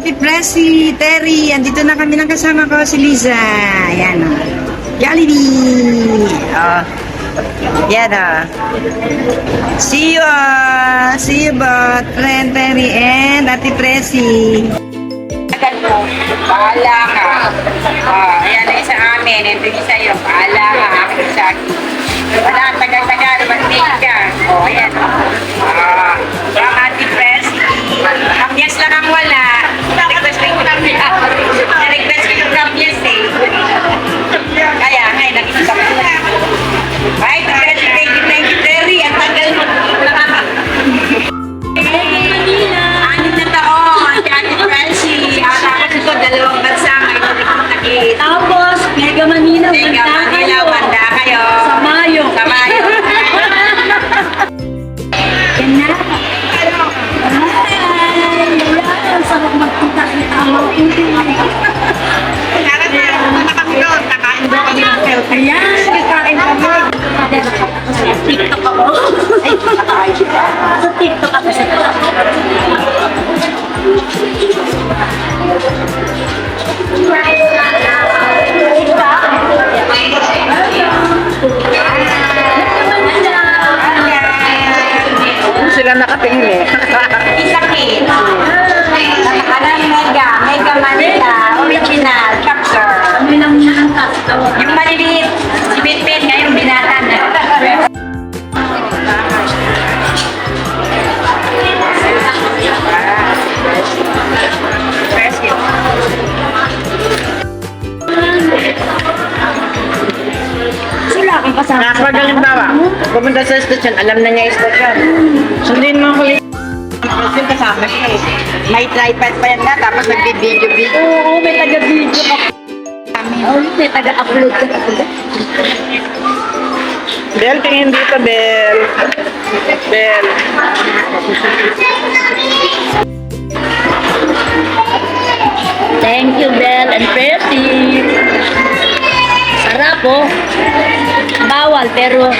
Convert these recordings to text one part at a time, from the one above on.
Ate Presi, Terry, andito na kami ng kasama ko, si Liza. Ayan o. Jollibee! Oh. Yan o. See you both, friend Terry and Ate Presi. Bahala ka. Ayan na isa amin. Ito yung sa'yo. Bahala ka. Akin sa akin. Wala, tagal-tagal. Mag-take ka. Ayan. From Ate Presi. Kamyas lang ang wala. Request ko yung kamyas. Request ko yung kamyas eh. Kaya, ngayon, nakikita ko na. Bye, Presi. Thank you, Terry. Ang tagal mo. Anim na taon. Ate Presi. Tapos ito, dalawang bansa. May nakikita. Tapos, Mega Manila, Mega Manila, banda kayo. Sa Mayo. Sa Mayo. Yan na. Ay, ang sarap magkita-kita mo. Nakain doon kami ng selfie. Ayan, kakain kami. Sa TikTok ako. Sa TikTok ako. Sila nakatingin eh. Isakit. Nakakarang Mega Manila, original, capture. Kami lang yan ang kasto. Yung maliliit, si Bitbit, ngayon binata na. Sila akong kasama. Kapag halimbawa, pumunta sa station, alam na niya yung station. Sundin mo ko yung Yung kasama siya eh. May tripod pa yan na, tapos nagbi-video-video. Oo, may taga-video ka. Oo, may taga-upload ka. Bel, tingin dito, Bel. Bel. Thank you, Belle and Percy. Sarap po. Bawal, pero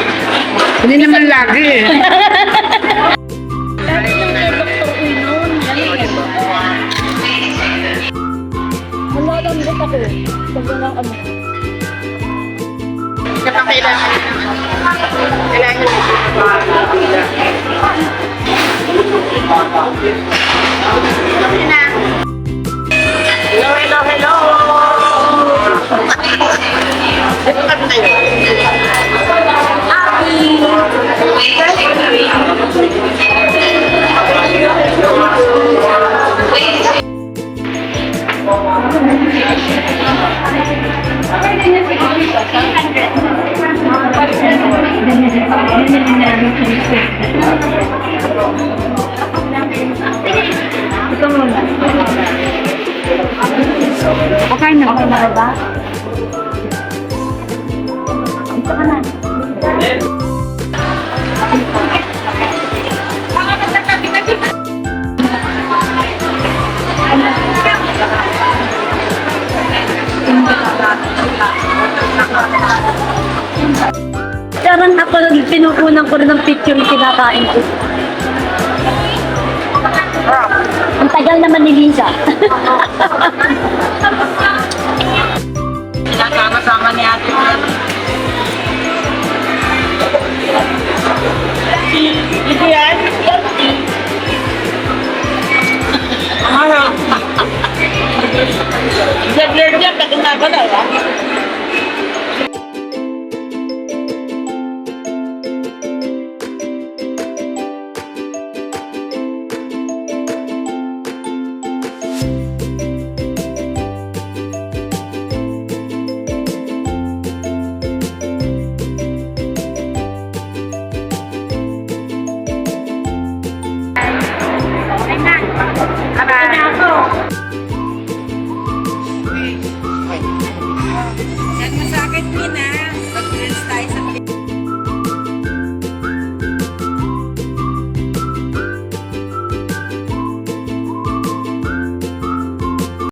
Hindi naman lagi eh. malalagot ako. Pag wala ano. Kapag kailangan Hello, hello, hello! Ito kami tayo. Ito muna. Okay na. Okay na ba? Ito ka na. Parang ako pinukunan ko rin ng picture yung kinakain ko. Ang tagal naman ni Lisa. Pinasama-sama ni Ate. Ito yan? Ano? Vlog niya, pati na ba na, ha? Yan masakit din ah. Pag-friends tayo